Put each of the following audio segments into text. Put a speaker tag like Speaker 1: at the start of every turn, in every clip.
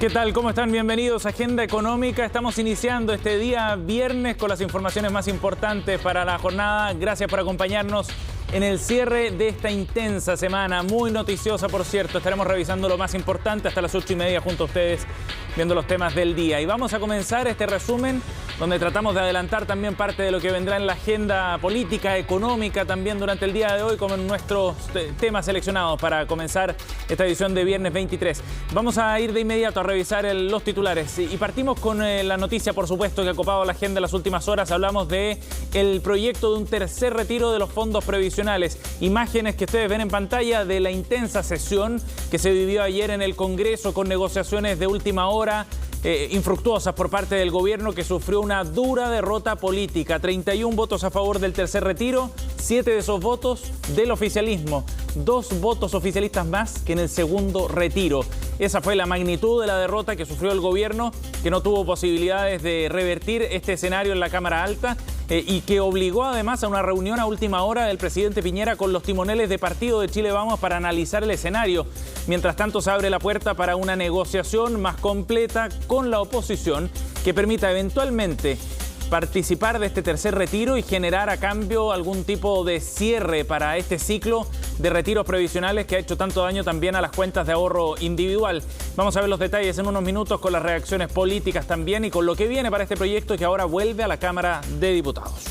Speaker 1: ¿Qué tal? ¿Cómo están? Bienvenidos a Agenda Económica. Estamos iniciando este día viernes con las informaciones más importantes para la jornada. Gracias por acompañarnos en el cierre de esta intensa semana, muy noticiosa por cierto. Estaremos revisando lo más importante hasta las 8:30 junto a ustedes, viendo los temas del día. Y vamos a comenzar este resumen donde tratamos de adelantar también parte de lo que vendrá en la agenda política, económica también durante el día de hoy, con nuestros temas seleccionados para comenzar esta edición de viernes 23. Vamos a ir de inmediato a revisar los titulares y partimos con la noticia, por supuesto, que ha copado la agenda en las últimas horas. Hablamos de el proyecto de un tercer retiro de los fondos previsionales. Imágenes que ustedes ven en pantalla de la intensa sesión que se vivió ayer en el Congreso con negociaciones de última hora, infructuosas por parte del gobierno, que sufrió una dura derrota política. 31 votos a favor del tercer retiro, 7 de esos votos del oficialismo, 2 votos oficialistas más que en el segundo retiro. Esa fue la magnitud de la derrota que sufrió el gobierno, que no tuvo posibilidades de revertir este escenario en la Cámara Alta y que obligó además a una reunión a última hora del presidente Piñera con los timoneles de Partido de Chile Vamos para analizar el escenario. Mientras tanto, se abre la puerta para una negociación más completa con la oposición que permita eventualmente participar de este tercer retiro y generar a cambio algún tipo de cierre para este ciclo de retiros previsionales que ha hecho tanto daño también a las cuentas de ahorro individual. Vamos a ver los detalles en unos minutos con las reacciones políticas también y con lo que viene para este proyecto que ahora vuelve a la Cámara de Diputados.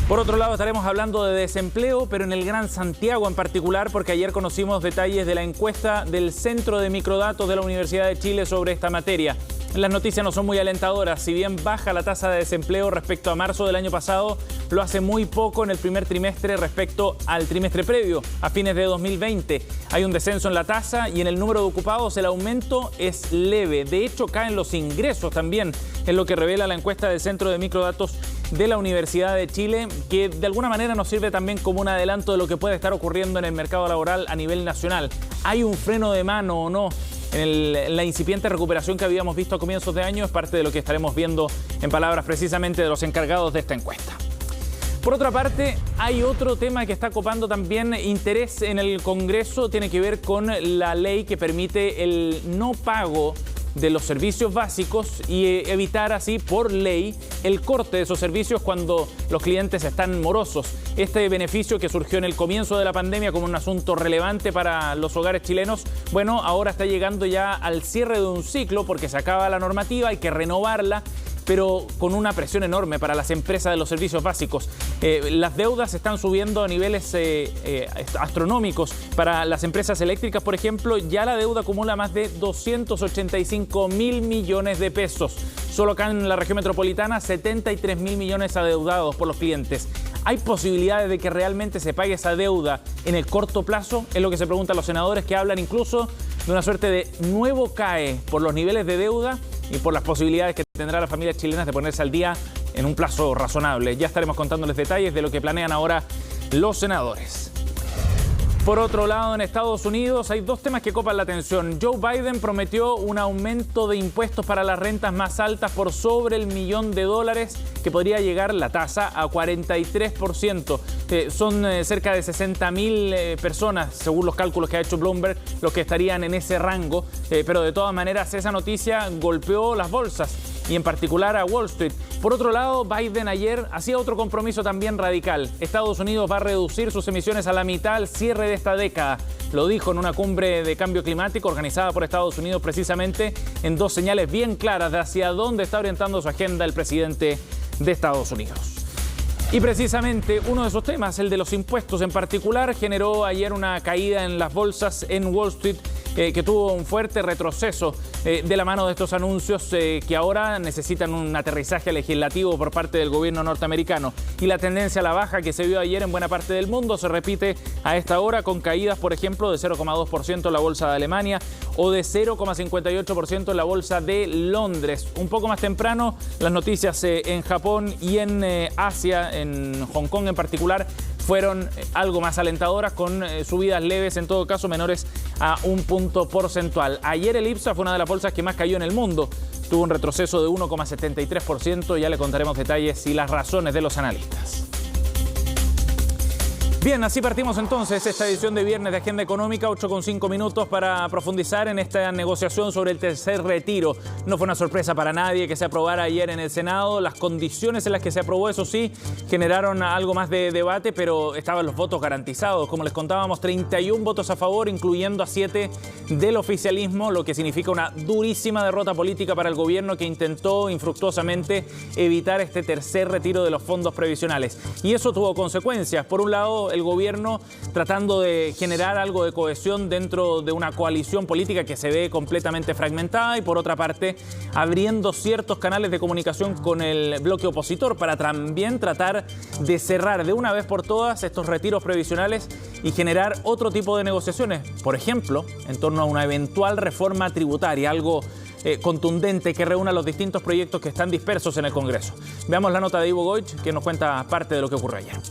Speaker 1: Por otro lado, estaremos hablando de desempleo, pero en el Gran Santiago en particular, porque ayer conocimos detalles de la encuesta del Centro de Microdatos de la Universidad de Chile sobre esta materia. Las noticias no son muy alentadoras. Si bien baja la tasa de desempleo respecto a marzo del año pasado, lo hace muy poco en el primer trimestre respecto al trimestre previo, a fines de 2020. Hay un descenso en la tasa y en el número de ocupados el aumento es leve. De hecho, caen los ingresos también, es lo que revela la encuesta del Centro de Microdatos de la Universidad de Chile, que de alguna manera nos sirve también como un adelanto de lo que puede estar ocurriendo en el mercado laboral a nivel nacional. ¿Hay un freno de mano o no en la incipiente recuperación que habíamos visto a comienzos de año? Es parte de lo que estaremos viendo en palabras precisamente de los encargados de esta encuesta. Por otra parte, hay otro tema que está copando también interés en el Congreso, tiene que ver con la ley que permite el no pago de los servicios básicos y evitar así por ley el corte de esos servicios cuando los clientes están morosos. Este beneficio que surgió en el comienzo de la pandemia como un asunto relevante para los hogares chilenos, bueno, ahora está llegando ya al cierre de un ciclo porque se acaba la normativa, hay que renovarla, pero con una presión enorme para las empresas de los servicios básicos. Las deudas están subiendo a niveles astronómicos. Para las empresas eléctricas, por ejemplo, ya la deuda acumula más de 285.000 millones de pesos. Solo acá en la región metropolitana, 73.000 millones adeudados por los clientes. ¿Hay posibilidades de que realmente se pague esa deuda en el corto plazo? Es lo que se preguntan los senadores, que hablan incluso de una suerte de nuevo CAE por los niveles de deuda y por las posibilidades que tendrá las familias chilenas de ponerse al día en un plazo razonable. Ya estaremos contándoles detalles de lo que planean ahora los senadores. Por otro lado, en Estados Unidos hay dos temas que copan la atención. Joe Biden prometió un aumento de impuestos para las rentas más altas por sobre el $1 millón, que podría llegar la tasa a 43%. Son cerca de 60.000 personas, según los cálculos que ha hecho Bloomberg, los que estarían en ese rango. Pero de todas maneras, esa noticia golpeó las bolsas y en particular a Wall Street. Por otro lado, Biden ayer hacía otro compromiso también radical. Estados Unidos va a reducir sus emisiones a la mitad al cierre de esta década. Lo dijo en una cumbre de cambio climático organizada por Estados Unidos, precisamente en dos señales bien claras de hacia dónde está orientando su agenda el presidente de Estados Unidos. Y precisamente uno de esos temas, el de los impuestos en particular, generó ayer una caída en las bolsas en Wall Street que tuvo un fuerte retroceso de la mano de estos anuncios que ahora necesitan un aterrizaje legislativo por parte del gobierno norteamericano. Y la tendencia a la baja que se vio ayer en buena parte del mundo se repite a esta hora con caídas, por ejemplo, de 0,2% en la bolsa de Alemania o de 0,58% en la bolsa de Londres. Un poco más temprano, las noticias en Japón y en Asia, en Hong Kong en particular, fueron algo más alentadoras, con subidas leves, en todo caso menores a 1 punto porcentual. Ayer el IPSA fue una de las bolsas que más cayó en el mundo. Tuvo un retroceso de 1,73%. Ya le contaremos detalles y las razones de los analistas. Bien, así partimos entonces esta edición de Viernes de Agenda Económica, 8:05 minutos para profundizar en esta negociación sobre el tercer retiro. No fue una sorpresa para nadie que se aprobara ayer en el Senado. Las condiciones en las que se aprobó, eso sí, generaron algo más de debate, pero estaban los votos garantizados. Como les contábamos, 31 votos a favor, incluyendo a 7 del oficialismo, lo que significa una durísima derrota política para el gobierno que intentó infructuosamente evitar este tercer retiro de los fondos previsionales. Y eso tuvo consecuencias. Por un lado, el gobierno tratando de generar algo de cohesión dentro de una coalición política que se ve completamente fragmentada y por otra parte abriendo ciertos canales de comunicación con el bloque opositor para también tratar de cerrar de una vez por todas estos retiros previsionales y generar otro tipo de negociaciones, por ejemplo, en torno a una eventual reforma tributaria, algo contundente que reúna los distintos proyectos que están dispersos en el Congreso. Veamos la nota de Ivo Goich que nos cuenta parte de lo que ocurrió ayer.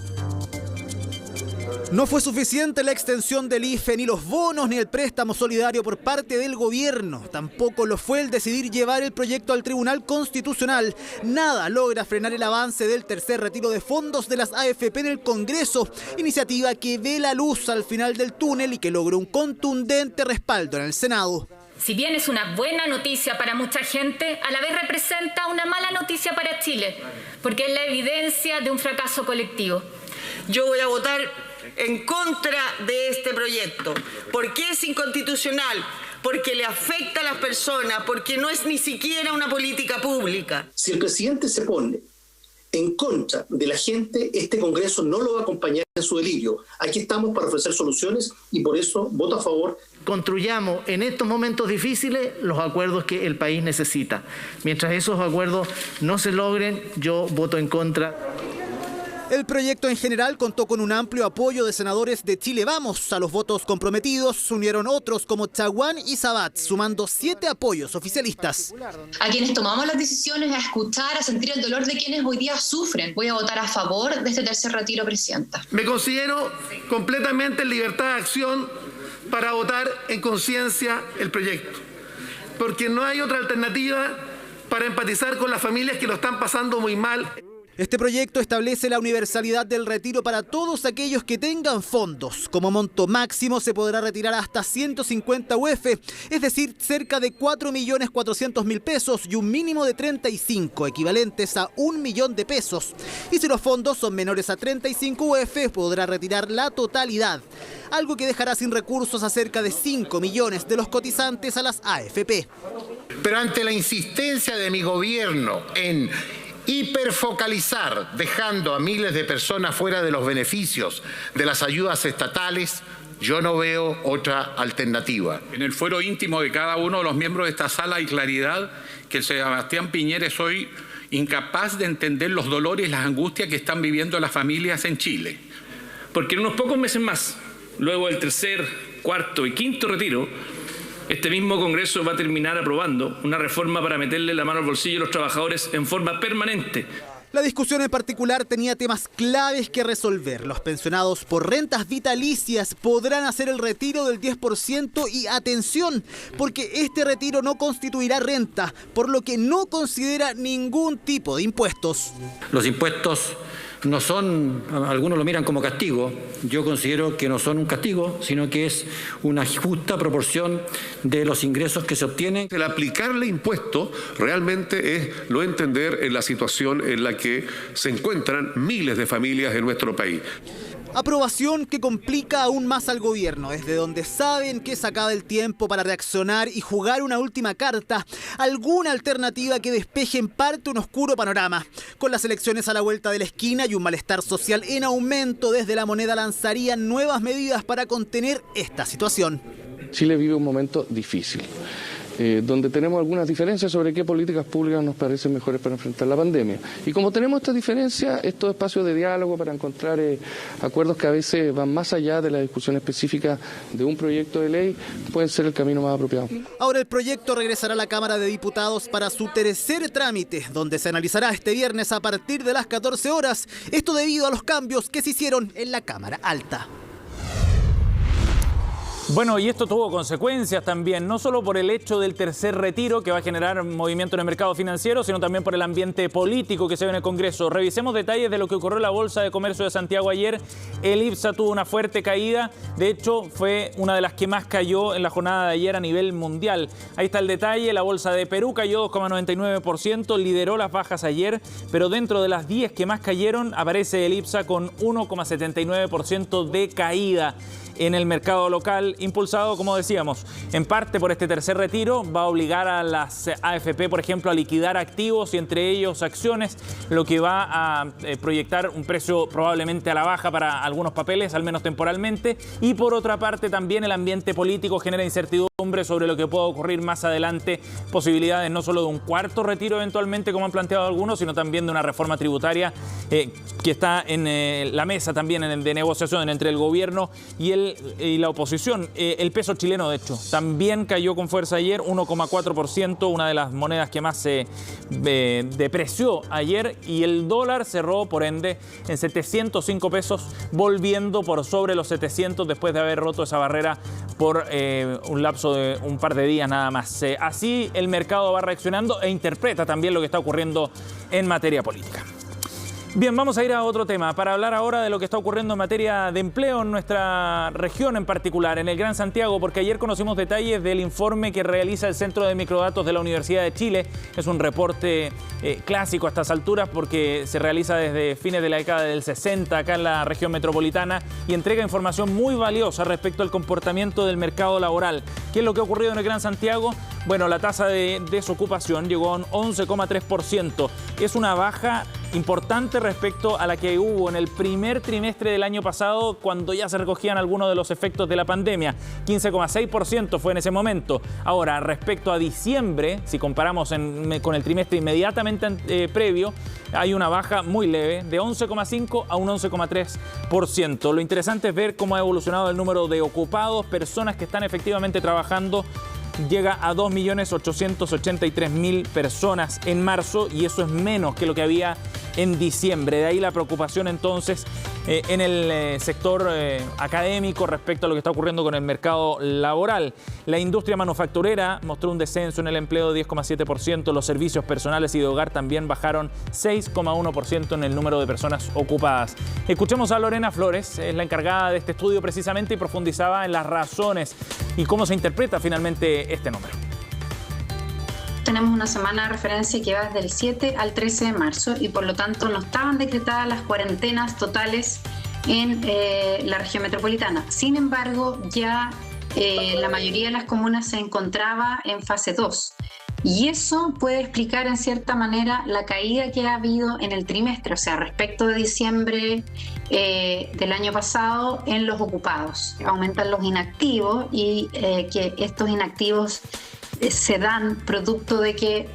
Speaker 2: No fue suficiente la extensión del IFE, ni los bonos, ni el préstamo solidario por parte del gobierno. Tampoco lo fue el decidir llevar el proyecto al Tribunal Constitucional. Nada logra frenar el avance del tercer retiro de fondos de las AFP en el Congreso. Iniciativa que ve la luz al final del túnel y que logró un contundente respaldo en el Senado.
Speaker 3: Si bien es una buena noticia para mucha gente, a la vez representa una mala noticia para Chile, porque es la evidencia de un fracaso colectivo.
Speaker 4: Yo voy a votar en contra de este proyecto. ¿Por qué es inconstitucional? Porque le afecta a las personas, porque no es ni siquiera una política pública.
Speaker 5: Si el presidente se pone en contra de la gente, este Congreso no lo va a acompañar en su delirio. Aquí estamos para ofrecer soluciones y por eso voto a favor.
Speaker 6: Construyamos en estos momentos difíciles los acuerdos que el país necesita. Mientras esos acuerdos no se logren, yo voto en contra.
Speaker 2: El proyecto en general contó con un amplio apoyo de senadores de Chile Vamos. A los votos comprometidos se unieron otros como Chaguán y Sabat, sumando 7 apoyos oficialistas.
Speaker 7: A quienes tomamos las decisiones, a escuchar, a sentir el dolor de quienes hoy día sufren. Voy a votar a favor de este tercer retiro, presidenta.
Speaker 8: Me considero completamente en libertad de acción para votar en conciencia el proyecto, porque no hay otra alternativa para empatizar con las familias que lo están pasando muy mal.
Speaker 2: Este proyecto establece la universalidad del retiro para todos aquellos que tengan fondos. Como monto máximo se podrá retirar hasta 150 UF, es decir, cerca de 4.400.000 pesos y un mínimo de 35, equivalentes a 1 millón de pesos. Y si los fondos son menores a 35 UF, podrá retirar la totalidad, algo que dejará sin recursos a cerca de 5 millones de los cotizantes a las AFP.
Speaker 9: Pero ante la insistencia de mi gobierno en hiperfocalizar, dejando a miles de personas fuera de los beneficios de las ayudas estatales, yo no veo otra alternativa.
Speaker 10: En el fuero íntimo de cada uno de los miembros de esta sala hay claridad que el Sebastián Piñera es hoy incapaz de entender los dolores y las angustias que están viviendo las familias en Chile.
Speaker 11: Porque en unos pocos meses más, luego del tercer, cuarto y quinto retiro, este mismo Congreso va a terminar aprobando una reforma para meterle la mano al bolsillo a los trabajadores en forma permanente.
Speaker 2: La discusión en particular tenía temas claves que resolver. Los pensionados por rentas vitalicias podrán hacer el retiro del 10% y atención, porque este retiro no constituirá renta, por lo que no considera ningún tipo de impuestos.
Speaker 12: Los impuestos no son, algunos lo miran como castigo, yo considero que no son un castigo, sino que es una justa proporción de los ingresos que se obtienen.
Speaker 13: El aplicarle impuestos realmente es no entender en la situación en la que se encuentran miles de familias en nuestro país.
Speaker 2: Aprobación que complica aún más al gobierno, desde donde saben que se acaba el tiempo para reaccionar y jugar una última carta, alguna alternativa que despeje en parte un oscuro panorama. Con las elecciones a la vuelta de la esquina y un malestar social en aumento, desde la moneda lanzarían nuevas medidas para contener esta situación.
Speaker 14: Chile vive un momento difícil, donde tenemos algunas diferencias sobre qué políticas públicas nos parecen mejores para enfrentar la pandemia. Y como tenemos estas diferencias, estos espacios de diálogo para encontrar acuerdos que a veces van más allá de la discusión específica de un proyecto de ley, pueden ser el camino más apropiado.
Speaker 2: Ahora el proyecto regresará a la Cámara de Diputados para su tercer trámite, donde se analizará este viernes a partir de las 14 horas. Esto debido a los cambios que se hicieron en la Cámara Alta.
Speaker 1: Bueno, y esto tuvo consecuencias también, no solo por el hecho del tercer retiro que va a generar movimiento en el mercado financiero, sino también por el ambiente político que se ve en el Congreso. Revisemos detalles de lo que ocurrió en la Bolsa de Comercio de Santiago ayer. El IPSA tuvo una fuerte caída, de hecho fue una de las que más cayó en la jornada de ayer a nivel mundial. Ahí está el detalle, la Bolsa de Perú cayó 2,99%, lideró las bajas ayer, pero dentro de las 10 que más cayeron aparece el IPSA con 1,79% de caída. En el mercado local, impulsado, como decíamos, en parte por este tercer retiro, va a obligar a las AFP, por ejemplo, a liquidar activos y entre ellos acciones, lo que va a proyectar un precio probablemente a la baja para algunos papeles, al menos temporalmente. Y por otra parte, también el ambiente político genera incertidumbre sobre lo que pueda ocurrir más adelante, posibilidades no solo de un cuarto retiro eventualmente, como han planteado algunos, sino también de una reforma tributaria que está en la mesa también de negociación entre el gobierno y la oposición. El peso chileno, de hecho, también cayó con fuerza ayer, 1,4%, una de las monedas que más se depreció ayer, y el dólar cerró, por ende, en 705 pesos, volviendo por sobre los 700 después de haber roto esa barrera por un lapso de un par de días nada más. Así el mercado va reaccionando e interpreta también lo que está ocurriendo en materia política. Bien, vamos a ir a otro tema para hablar ahora de lo que está ocurriendo en materia de empleo en nuestra región en particular, en el Gran Santiago, porque ayer conocimos detalles del informe que realiza el Centro de Microdatos de la Universidad de Chile. Es un reporte clásico a estas alturas porque se realiza desde fines de la década del 60 acá en la región metropolitana y entrega información muy valiosa respecto al comportamiento del mercado laboral. ¿Qué es lo que ha ocurrido en el Gran Santiago? Bueno, la tasa de desocupación llegó a un 11,3%. Es una baja importante respecto a la que hubo en el primer trimestre del año pasado, cuando ya se recogían algunos de los efectos de la pandemia. 15,6% fue en ese momento. Ahora, respecto a diciembre, si comparamos con el trimestre inmediatamente previo, hay una baja muy leve, de 11,5 a un 11,3%. Lo interesante es ver cómo ha evolucionado el número de ocupados, personas que están efectivamente trabajando. Llega a 2.883.000 personas en marzo, y eso es menos que lo que había en diciembre. De ahí la preocupación entonces en el sector académico respecto a lo que está ocurriendo con el mercado laboral. La industria manufacturera mostró un descenso en el empleo de 10,7%. Los servicios personales y de hogar también bajaron 6,1% en el número de personas ocupadas. Escuchemos a Lorena Flores, es la encargada de este estudio precisamente, y profundizaba en las razones y cómo se interpreta finalmente este número.
Speaker 15: Tenemos una semana de referencia que va desde el 7 al 13 de marzo y por lo tanto no estaban decretadas las cuarentenas totales en la región metropolitana. Sin embargo, ya la mayoría de las comunas se encontraba en fase 2 y eso puede explicar en cierta manera la caída que ha habido en el trimestre, o sea, respecto de diciembre del año pasado en los ocupados. Aumentan los inactivos y que estos inactivos se dan producto de que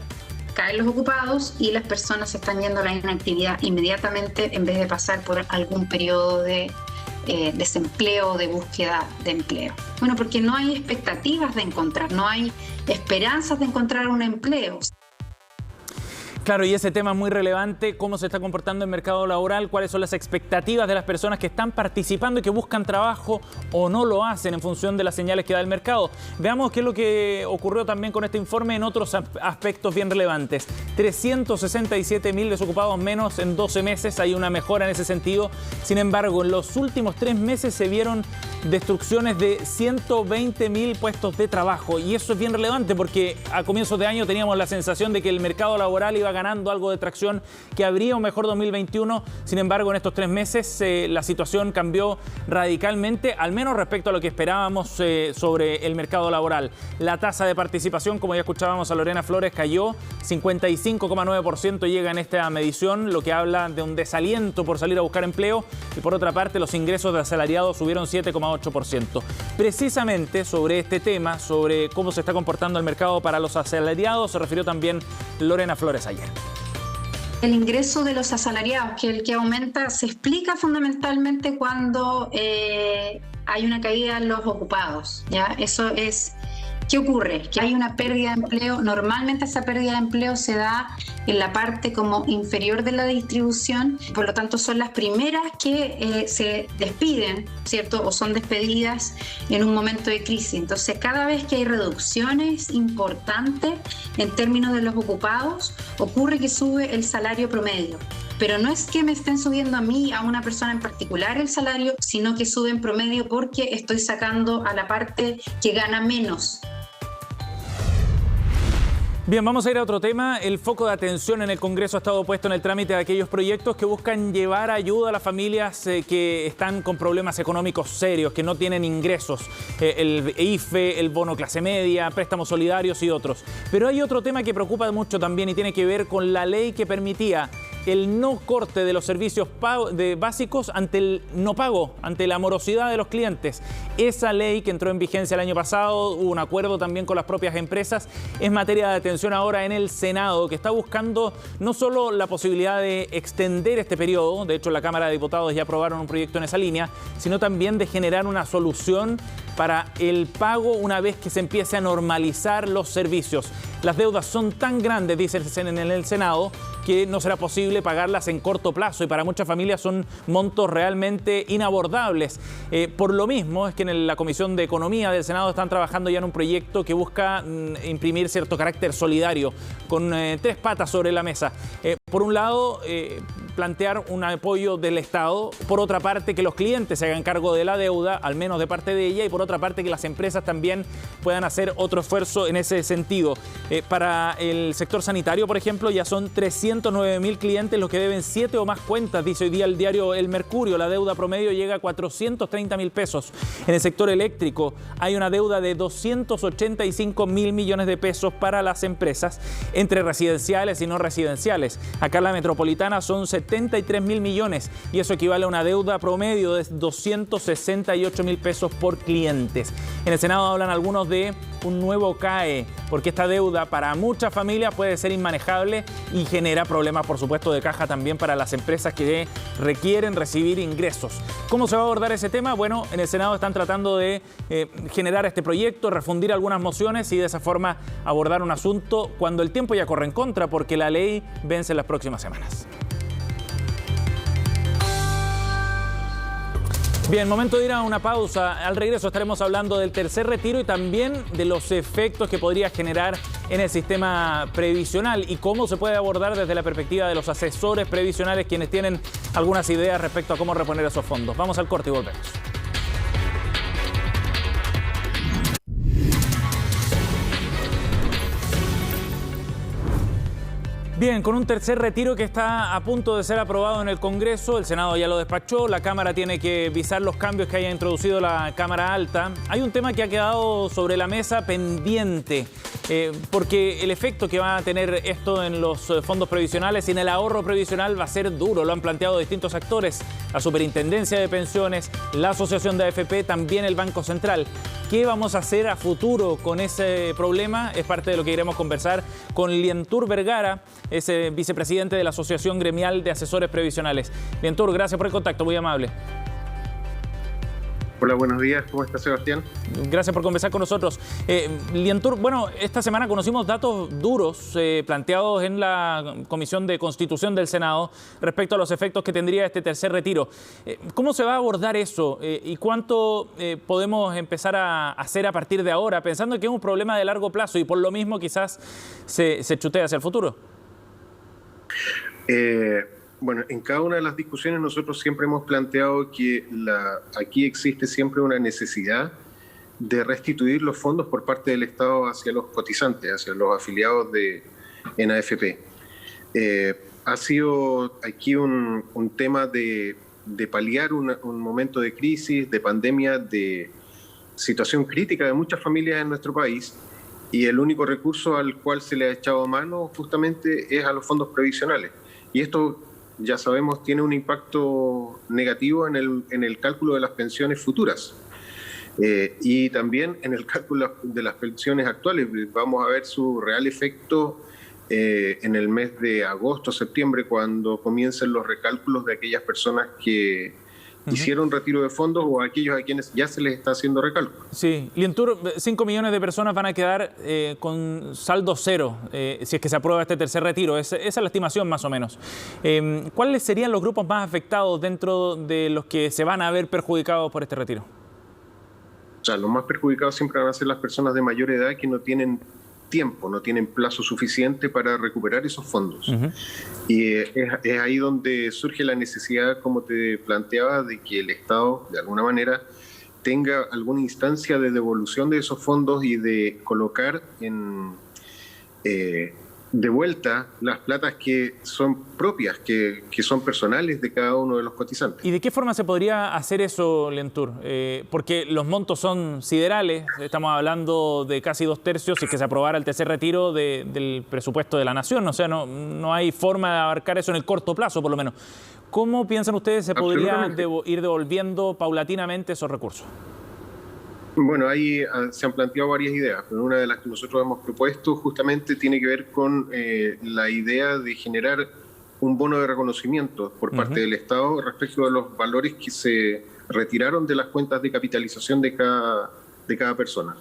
Speaker 15: caen los ocupados y las personas se están yendo a la inactividad inmediatamente en vez de pasar por algún periodo de desempleo o de búsqueda de empleo. Bueno, porque no hay expectativas de encontrar, no hay esperanzas de encontrar un empleo.
Speaker 1: Claro, y ese tema es muy relevante, cómo se está comportando el mercado laboral, cuáles son las expectativas de las personas que están participando y que buscan trabajo o no lo hacen en función de las señales que da el mercado. Veamos qué es lo que ocurrió también con este informe en otros aspectos bien relevantes. 367.000 desocupados menos en 12 meses, hay una mejora en ese sentido. Sin embargo, en los últimos 3 meses se vieron destrucciones de 120.000 puestos de trabajo, y eso es bien relevante porque a comienzos de año teníamos la sensación de que el mercado laboral iba ganando algo de tracción, que habría un mejor 2021. Sin embargo, en estos 3 meses la situación cambió radicalmente, al menos respecto a lo que esperábamos sobre el mercado laboral. La tasa de participación, como ya escuchábamos a Lorena Flores, cayó 55,9%, llega en esta medición, lo que habla de un desaliento por salir a buscar empleo. Y por otra parte, los ingresos de asalariados subieron 7,8%. Precisamente sobre este tema, sobre cómo se está comportando el mercado para los asalariados, se refirió también Lorena Flores ayer.
Speaker 15: El ingreso de los asalariados, que el que aumenta, se explica fundamentalmente cuando hay una caída en los ocupados, ¿ya? Eso es ¿Qué ocurre? Que hay una pérdida de empleo. Normalmente esa pérdida de empleo se da en la parte como inferior de la distribución, por lo tanto son las primeras que se despiden, ¿cierto? O son despedidas en un momento de crisis. Entonces, cada vez que hay reducciones importantes en términos de los ocupados, ocurre que sube el salario promedio. Pero no es que me estén subiendo a mí, a una persona en particular el salario, sino que sube en promedio porque estoy sacando a la parte que gana menos.
Speaker 1: Bien, vamos a ir a otro tema. El foco de atención en el Congreso ha estado puesto en el trámite de aquellos proyectos que buscan llevar ayuda a las familias que están con problemas económicos serios, que no tienen ingresos. El IFE, el bono clase media, préstamos solidarios y otros. Pero hay otro tema que preocupa mucho también y tiene que ver con la ley que permitía el no corte de los servicios básicos ante el no pago, ante la morosidad de los clientes. Esa ley que entró en vigencia el año pasado, hubo un acuerdo también con las propias empresas, es materia de atención ahora en el Senado, que está buscando no solo la posibilidad de extender este periodo, de hecho la Cámara de Diputados ya aprobaron un proyecto en esa línea, sino también de generar una solución para el pago una vez que se empiece a normalizar los servicios. Las deudas son tan grandes, dice en el Senado, que no será posible pagarlas en corto plazo y para muchas familias son montos realmente inabordables. Por lo mismo es que en la Comisión de Economía del Senado están trabajando ya en un proyecto que busca imprimir cierto carácter solidario con tres patas sobre la mesa. Por un lado, plantear un apoyo del Estado, por otra parte que los clientes se hagan cargo de la deuda, al menos de parte de ella, y por otra parte que las empresas también puedan hacer otro esfuerzo en ese sentido. Para el sector sanitario, por ejemplo, ya son 309.000 clientes los que deben 7 o más cuentas, dice hoy día el diario El Mercurio. La deuda promedio llega a 430.000 pesos. En el sector eléctrico hay una deuda de 285.000 millones de pesos para las empresas, entre residenciales y no residenciales. Acá en la metropolitana son 73.000 millones y eso equivale a una deuda promedio de 268.000 pesos por clientes. En el Senado hablan algunos de un nuevo CAE, porque esta deuda para muchas familias puede ser inmanejable y genera problemas, por supuesto, de caja también para las empresas que requieren recibir ingresos. ¿Cómo se va a abordar ese tema? Bueno, en el Senado están tratando de generar este proyecto, refundir algunas mociones y de esa forma abordar un asunto cuando el tiempo ya corre en contra, porque la ley vence en las próximas semanas. Bien, momento de ir a una pausa. Al regreso estaremos hablando del tercer retiro y también de los efectos que podría generar en el sistema previsional y cómo se puede abordar desde la perspectiva de los asesores previsionales, quienes tienen algunas ideas respecto a cómo reponer esos fondos. Vamos al corte y volvemos. Bien, con un tercer retiro que está a punto de ser aprobado en el Congreso, el Senado ya lo despachó, la Cámara tiene que visar los cambios que haya introducido la Cámara Alta. Hay un tema que ha quedado sobre la mesa pendiente, porque el efecto que va a tener esto en los fondos previsionales y en el ahorro previsional va a ser duro, lo han planteado distintos actores, la Superintendencia de Pensiones, la Asociación de AFP, también el Banco Central. ¿Qué vamos a hacer a futuro con ese problema? Es parte de lo que iremos a conversar con Lientur Vergara, es vicepresidente de la Asociación Gremial de Asesores Previsionales. Lientur, gracias por el contacto, muy amable.
Speaker 16: Hola, buenos días. ¿Cómo está, Sebastián?
Speaker 1: Gracias por conversar con nosotros. Lientur, bueno, esta semana conocimos datos duros planteados en la Comisión de Constitución del Senado respecto a los efectos que tendría este tercer retiro. ¿Cómo se va a abordar eso y cuánto podemos empezar a hacer a partir de ahora, pensando que es un problema de largo plazo y por lo mismo quizás se chutea hacia el futuro?
Speaker 16: Bueno, en cada una de las discusiones nosotros siempre hemos planteado que aquí existe siempre una necesidad de restituir los fondos por parte del Estado hacia los cotizantes, hacia los afiliados en AFP. Ha sido aquí un tema de paliar un momento de crisis, de pandemia, de situación crítica de muchas familias en nuestro país, y el único recurso al cual se le ha echado mano justamente es a los fondos previsionales. Y esto, ya sabemos, tiene un impacto negativo en el cálculo de las pensiones futuras y también en el cálculo de las pensiones actuales. Vamos a ver su real efecto en el mes de agosto, septiembre, cuando comiencen los recálculos de aquellas personas que hicieron retiro de fondos o a aquellos a quienes ya se les está haciendo recálculo.
Speaker 1: Sí, Lientour, 5 millones de personas van a quedar con saldo cero si es que se aprueba este tercer retiro. Esa es la estimación más o menos. ¿Cuáles serían los grupos más afectados dentro de los que se van a ver perjudicados por este retiro?
Speaker 16: O sea, los más perjudicados siempre van a ser las personas de mayor edad que no tienen tiempo, no tienen plazo suficiente para recuperar esos fondos. Y es ahí donde surge la necesidad, como te planteaba, de que el Estado, de alguna manera, tenga alguna instancia de devolución de esos fondos y de colocar de vuelta las platas que son propias, que son personales de cada uno de los cotizantes.
Speaker 1: ¿Y de qué forma se podría hacer eso, Lientour? Porque los montos son siderales, estamos hablando de casi 2/3, si es que se aprobara el tercer retiro del presupuesto de la Nación, o sea, no hay forma de abarcar eso en el corto plazo, por lo menos. ¿Cómo piensan ustedes se podría ir devolviendo paulatinamente esos recursos?
Speaker 16: Bueno, ahí se han planteado varias ideas, pero una de las que nosotros hemos propuesto justamente tiene que ver con la idea de generar un bono de reconocimiento por parte del Estado respecto de los valores que se retiraron de las cuentas de capitalización de cada persona.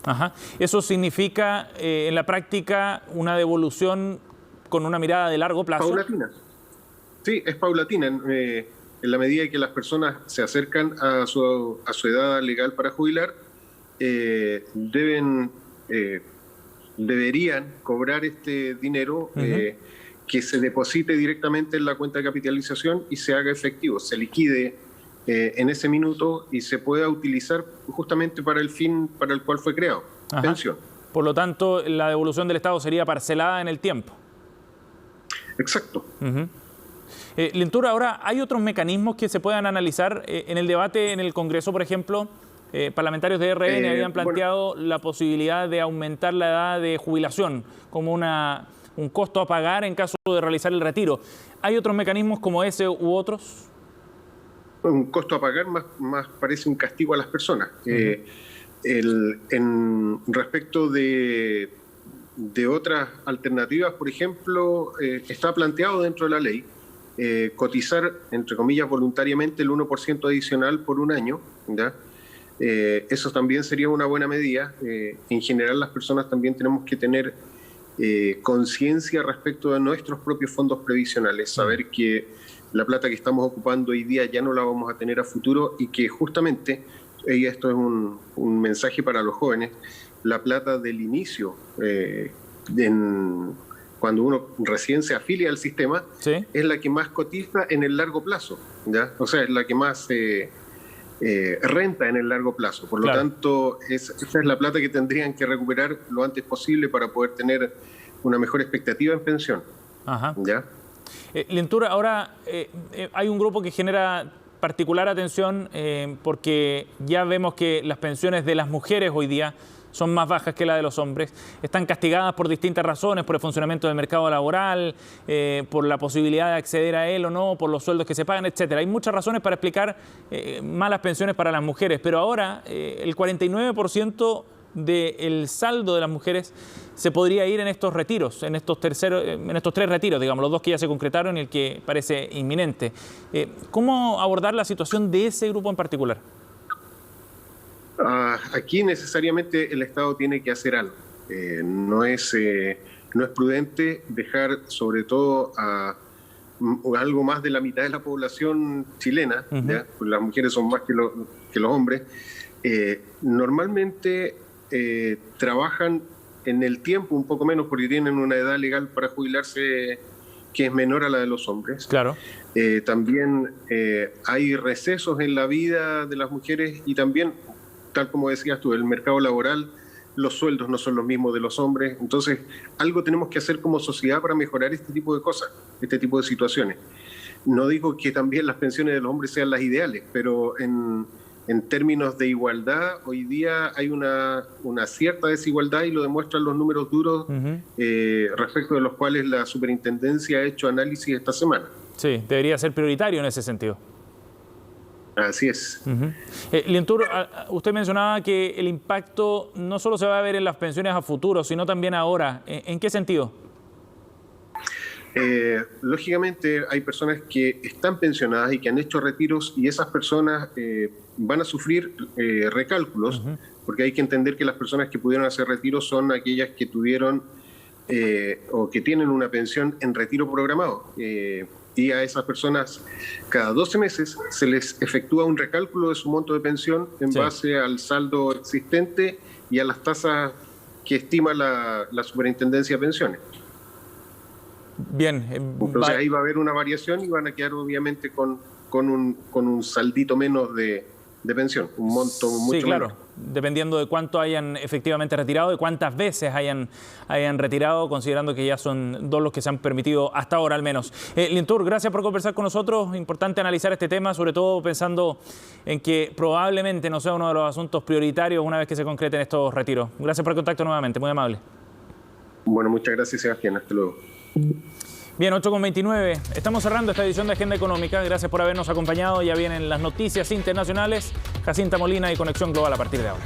Speaker 1: Ajá. ¿Eso significa en la práctica una devolución con una mirada de largo plazo?
Speaker 16: Paulatina. Sí, es paulatina. En la medida que las personas se acercan a su edad legal para jubilar, deberían cobrar este dinero que se deposite directamente en la cuenta de capitalización y se haga efectivo, se liquide en ese minuto y se pueda utilizar justamente para el fin para el cual fue creado, pensión.
Speaker 1: Por lo tanto, la devolución del Estado sería parcelada en el tiempo.
Speaker 16: Exacto.
Speaker 1: Lientour, ahora, ¿hay otros mecanismos que se puedan analizar? En el debate en el Congreso, por ejemplo, parlamentarios de RN habían planteado la posibilidad de aumentar la edad de jubilación como un costo a pagar en caso de realizar el retiro. ¿Hay otros mecanismos como ese u otros?
Speaker 16: Un costo a pagar más parece un castigo a las personas. Respecto de otras alternativas, por ejemplo, está planteado dentro de la ley cotizar, entre comillas, voluntariamente el 1% adicional por un año, ¿ya? Eso también sería una buena medida. En general, las personas también tenemos que tener conciencia respecto de nuestros propios fondos previsionales, saber que la plata que estamos ocupando hoy día ya no la vamos a tener a futuro y que justamente, y esto es un mensaje para los jóvenes, la plata del inicio, cuando uno recién se afilia al sistema, es la que más cotiza en el largo plazo, ¿ya? O sea, es la que más renta en el largo plazo. Por lo tanto, esa es la plata que tendrían que recuperar lo antes posible para poder tener una mejor expectativa en pensión. ¿Ya?
Speaker 1: Lientour, ahora hay un grupo que genera particular atención porque ya vemos que las pensiones de las mujeres hoy día son más bajas que la de los hombres, están castigadas por distintas razones, por el funcionamiento del mercado laboral, por la posibilidad de acceder a él o no, por los sueldos que se pagan, etcétera. Hay muchas razones para explicar malas pensiones para las mujeres, pero ahora el 49% del saldo de las mujeres se podría ir en estos retiros, en estos tres retiros, digamos, los dos que ya se concretaron y el que parece inminente. ¿Cómo abordar la situación de ese grupo en particular?
Speaker 16: Aquí necesariamente el Estado tiene que hacer algo. No es prudente dejar sobre todo a algo más de la mitad de la población chilena, ¿ya? Pues las mujeres son más que los hombres, normalmente trabajan en el tiempo un poco menos porque tienen una edad legal para jubilarse que es menor a la de los hombres.
Speaker 1: Claro.
Speaker 16: También hay recesos en la vida de las mujeres y también, tal como decías tú, el mercado laboral, los sueldos no son los mismos de los hombres. Entonces, algo tenemos que hacer como sociedad para mejorar este tipo de cosas, este tipo de situaciones. No digo que también las pensiones de los hombres sean las ideales, pero en términos de igualdad, hoy día hay una cierta desigualdad y lo demuestran los números duros respecto de los cuales la superintendencia ha hecho análisis esta semana.
Speaker 1: Sí, debería ser prioritario en ese sentido.
Speaker 16: Así es.
Speaker 1: Lientour, usted mencionaba que el impacto no solo se va a ver en las pensiones a futuro, sino también ahora. ¿En qué sentido?
Speaker 16: Lógicamente hay personas que están pensionadas y que han hecho retiros y esas personas van a sufrir recálculos, porque hay que entender que las personas que pudieron hacer retiros son aquellas que tuvieron o que tienen una pensión en retiro programado. Y a esas personas cada 12 meses se les efectúa un recálculo de su monto de pensión en base al saldo existente y a las tasas que estima la Superintendencia de Pensiones.
Speaker 1: Bien.
Speaker 16: Entonces ahí va a haber una variación y van a quedar obviamente con un saldito menos de pensión, un monto mucho menor.
Speaker 1: Dependiendo de cuánto hayan efectivamente retirado, de cuántas veces hayan retirado, considerando que ya son 2 los que se han permitido hasta ahora al menos. Lintur, gracias por conversar con nosotros. Importante analizar este tema, sobre todo pensando en que probablemente no sea uno de los asuntos prioritarios una vez que se concreten estos retiros. Gracias por el contacto nuevamente, muy amable.
Speaker 16: Bueno, muchas gracias, Sebastián. Hasta luego.
Speaker 1: Bien, 8:29. Estamos cerrando esta edición de Agenda Económica. Gracias por habernos acompañado. Ya vienen las noticias internacionales. Jacinta Molina y Conexión Global a partir de ahora.